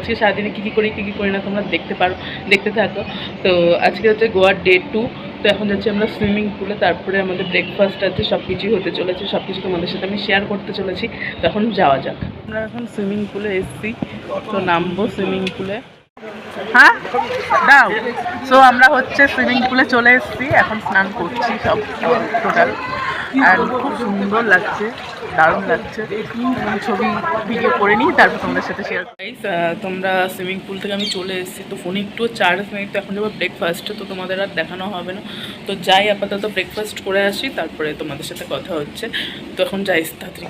আজকে সারাদিনে কী কী করি না তোমরা দেখতে থাকো। তো আজকে হচ্ছে গোয়ার ডে 2। তো এখন যাচ্ছি আমরা সুইমিং পুলে, তারপরে আমাদের ব্রেকফাস্ট আছে, সব কিছুই হতে চলেছে, সব কিছু তোমাদের সাথে আমি শেয়ার করতে চলেছি। তো এখন যাওয়া যাক। আমরা এখন সুইমিং পুলে এসেছি, তো নামবো সুইমিং পুলে। হ্যাঁ দাও। সো আমরা হচ্ছে সুইমিং পুলে চলে এসেছি, এখন স্নান করছি সব টোটাল। আর খুব সুন্দর লাগছে, দারুণ লাগছে। ছবি ভিডিও করে নিই, তারপর তোমাদের সাথে শেয়ার করি। তোমরা সুইমিং পুল থেকে আমি চলে এসেছি, তো ফোনে একটু চার্জ নেই, তো এখন যাবো ব্রেকফাস্ট, তো তোমাদের আর দেখানো হবে না। তো যাই আপাতত ব্রেকফাস্ট করে আসি, তারপরে তোমাদের সাথে কথা হচ্ছে। তো এখন যাই তাড়াতাড়ি।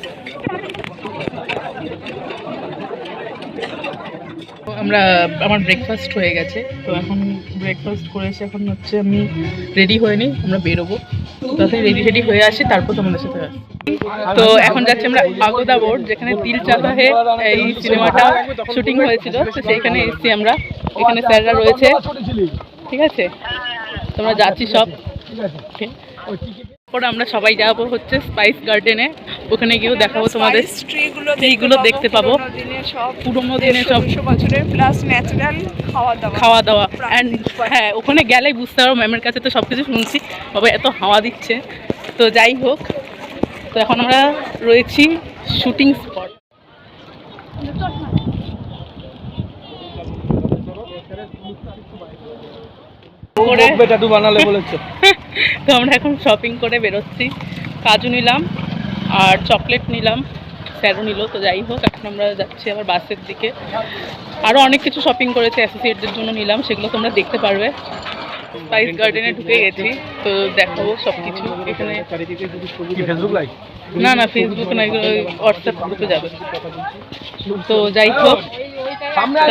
আমার ব্রেকফাস্ট হয়ে গেছে, তো এখন ব্রেকফাস্ট করে এসে এখন হচ্ছে আমি রেডি হয়ে নিই, আমরা বেরোবো। তাড়াতাড়ি রেডি হয়ে আসি, তারপর তোমাদের সাথে আসি। তো এখন যাচ্ছি আমরা আগোদা বোর্ড, যেখানে দিল চাহতা হে এই সিনেমাটা শুটিং হয়েছিল, তো সেইখানে এসেছি আমরা। এখানে স্যাররা রয়েছে, ঠিক আছে, তোমরা যাচ্ছি সব। পরে আমরা সবাই যাবো হচ্ছে স্পাইস গার্ডেনে, ওখানে গিয়েও দেখাবো তোমাদের ট্রিগুলো দেখতে পাবো, পুরোনো দিনের সব বছরের প্লাস ন্যাচারাল খাওয়া দাওয়া। অ্যান্ড হ্যাঁ, ওখানে গেলেই বুঝতে পারবো, ম্যামের কাছে তো সব কিছু শুনছি, বাবা এত হাওয়া দিচ্ছে। তো যাই হোক, তো এখন আমরা রয়েছি শুটিং স্পট। তো আমরা এখন শপিং করে বেরোচ্ছি, কাজু নিলাম আর চকলেট নিলাম, স্যারও নিল। তো যাই হোক, এখন আমরা যাচ্ছি আবার বাসের দিকে। আরও অনেক কিছু শপিং করেছে, অ্যাসোসিয়েটদের জন্য নিলাম, সেগুলো তোমরা দেখতে পারবে। স্পাইস গার্ডেনে ঢুকে গেছি, তো দেখাবো সব কিছু এখানে। না ফেসবুক না, হোয়াটসঅ্যাপ গ্রুপে যাবে। তো যাই হোক,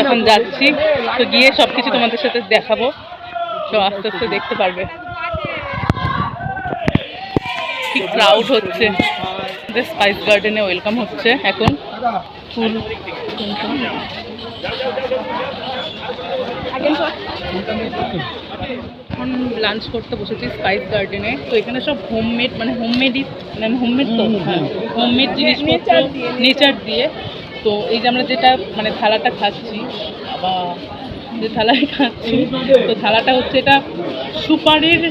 এখন যাচ্ছি, তো গিয়ে সব কিছু তোমাদের সাথে দেখাবো, তো আস্তে আস্তে দেখতে পারবে। কি ক্রাউড হচ্ছে, স্পাইস গার্ডেনে ওয়েলকাম হচ্ছে এখন ফুল। এখন লাঞ্চ করতে বসেছি স্পাইস গার্ডেনে, তো এখানে সব হোমমেড তো হোমমেড জিনিসপত্র নেচার দিয়ে। তো এই যে আমরা যেটা থালাটা খাচ্ছি, বা যে থালায় খাচ্ছি, তো থালাটা হচ্ছে এটা সুপারির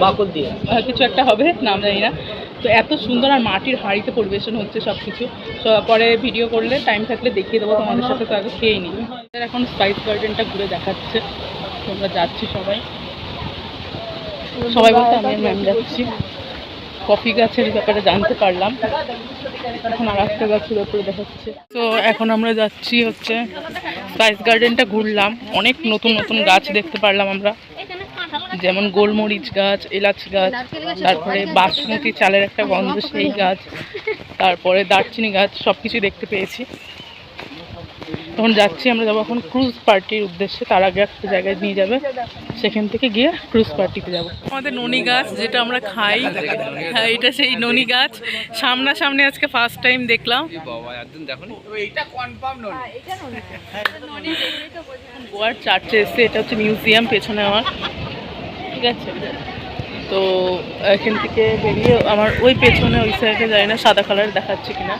বাকল দিয়ে কিছু একটা হবে, নাম জানি না। তো এত সুন্দর, আর মাটির হাঁড়িতে পরিবেশন হচ্ছে সব কিছু। পরে ভিডিও করলে টাইম থাকলে দেখিয়ে দেবো তোমাদের সাথে, তো আগে খেয়েই নিই। এখন স্পাইস গার্ডেনটা ঘুরে দেখাচ্ছে, তোমরা যাচ্ছি সবাই বলতে আমি ম্যাম যাচ্ছি। কফি গাছের ব্যাপারে জানতে পারলাম, এখন আর একটা গাছের ব্যাপারে দেখাচ্ছে। তো এখন আমরা যাচ্ছি হচ্ছে স্পাইস গার্ডেনটা ঘুরলাম, অনেক নতুন নতুন গাছ দেখতে পারলাম আমরা, যেমন গোলমরিচ গাছ, এলাচ গাছ, তারপরে বাসমতি চালের একটা গন্ধ সেই গাছ, তারপরে দারচিনি গাছ, সব কিছুই দেখতে পেয়েছি। তখন যাচ্ছি, আমরা যাবো এখন ক্রুজ পার্টির উদ্দেশ্যে। তার আগে একটা জায়গায় নিয়ে যাবে, সেখান থেকে গিয়ে ক্রুজ পার্টিতে যাব। আমাদের ননি গাছ যেটা আমরা খাই, হ্যাঁ এটা সেই ননি গাছ, সামনাসামনি আজকে ফার্স্ট টাইম দেখলাম। গোয়ার চার্চে এসছে, এটা হচ্ছে মিউজিয়াম পেছনে আমার, ঠিক আছে। তো এখান থেকে বেরিয়ে আমার ওই পেছনে ওই সাইডে যাই না, সাদা কালার দেখাচ্ছে কিনা,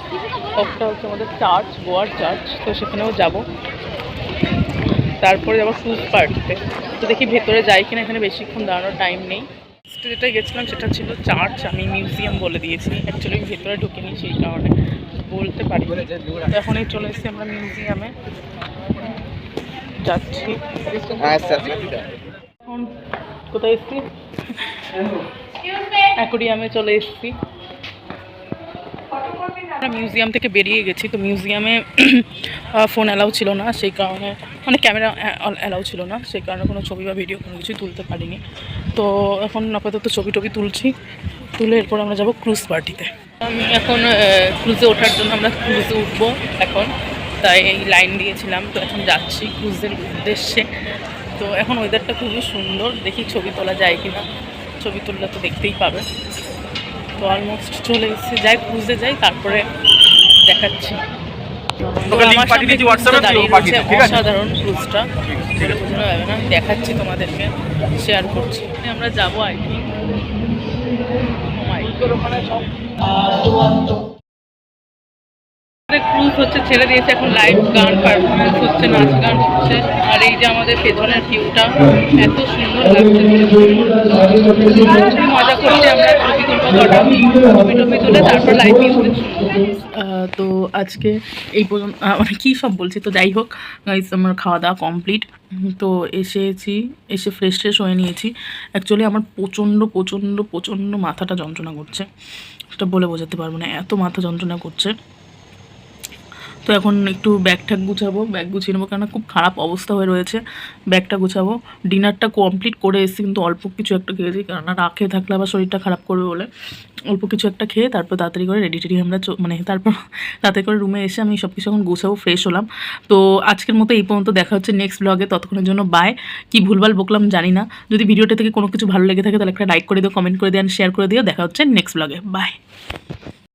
একটা হচ্ছে আমাদের চার্চ, গোয়ার চার্চ, তো সেখানেও যাব। তারপরে যাবো ক্রুজ পার্টিতে, তো দেখি ভেতরে যাই কিনা, এখানে বেশিক্ষণ দাঁড়ানোর টাইম নেই। যেটা গেছিলাম সেটা ছিল চার্চ, আমি মিউজিয়াম বলে দিয়েছি, অ্যাকচুয়ালি ভেতরে ঢুকিনি, সেই কারণে বলতে পারি। তো এখনই চলে এসেছি আমরা মিউজিয়ামে, যাচ্ছি। এখন কোথায় এসেছি? অ্যাকোয়ারিয়ামে চলে এসেছি। আমরা মিউজিয়াম থেকে বেরিয়ে গেছি, তো মিউজিয়ামে ফোন অ্যালাউ ছিল না, সেই কারণে ক্যামেরা অ্যালাউ ছিল না, সেই কারণে কোনো ছবি বা ভিডিও কোনো কিছুই তুলতে পারিনি। তো এখন আপাতত ছবি তুলছি, তুলে এরপর আমরা যাব ক্রুজ পার্টিতে। আমি এখন ক্রুজে ওঠার জন্য আমরা ক্রুজে উঠবো এখন, তাই এই লাইন দিয়েছিলাম। তো এখন যাচ্ছি ক্রুজের উদ্দেশ্যে। তো এখন ওয়েদারটা খুবই সুন্দর, দেখি ছবি তোলা যায় কিনা, ছবি তুললে তো দেখতেই পাবে। তো অলমোস্ট চলে এসেছি, যাই ক্রুজে যাই, তারপরে দেখাচ্ছি। অসাধারণ ক্রুজটা, বোঝানো যাবে না, দেখাচ্ছি তোমাদেরকে, শেয়ার করছি। আমরা যাবো আই থিঙ্ক ক্রুজ হচ্ছে ছেড়ে দিয়েছে, এখন লাইভ গান পারফরমেন্স হচ্ছে, নাচ গান হচ্ছে। আর এই যে আমাদের পেছনের ভিউটা এত সুন্দর লাগছে, খুবই মজা করছি আমরা, ছবি তুলবো কটা, ছবি টবি তুলে তারপর লাইভ মিউজিক। তো আজকে এই পর্যন্ত, মানে কী সব বলছি, তো যাই হোক গাইস, আমার খাওয়া দাওয়া কমপ্লিট। তো এসে ফ্রেশ ট্রেশ হয়ে নিয়েছি। অ্যাকচুয়ালি আমার প্রচণ্ড প্রচণ্ড প্রচণ্ড মাথাটা যন্ত্রণা করছে, সেটা বলে বোঝাতে পারবো না, এত মাথা যন্ত্রণা করছে। তো এখন একটু ব্যাগ ট্যাগ গুছাবো, ব্যাগ গুছিয়ে নেবো, কেননা খুব খারাপ অবস্থা হয়ে রয়েছে। ব্যাগটা গুছাবো, ডিনারটা কমপ্লিট করে এসেছি, কিন্তু অল্প কিছু একটা খেয়েছি, কেননা না খেয়ে থাকলে আবার শরীরটা খারাপ করবে বলে অল্প কিছু একটা খেয়ে তারপর তাড়াতাড়ি করে রেডি টেডি আমরা মানে তারপর তাড়াতাড়ি করে রুমে এসে আমি সব কিছু এখন গুছাবো, ফ্রেশ হলাম। তো আজকের মতো এই পর্যন্ত, দেখা হচ্ছে নেক্সট ব্লগে, ততক্ষণের জন্য বাই। কি ভুলভাল বকলাম জানি না, যদি ভিডিওটা থেকে কোনো কিছু ভালো লেগে থাকে তাহলে একটা লাইক করে দিও, কমেন্ট করে দিও, শেয়ার করে দিও। দেখা হচ্ছে নেক্সট ব্লগে, বাই।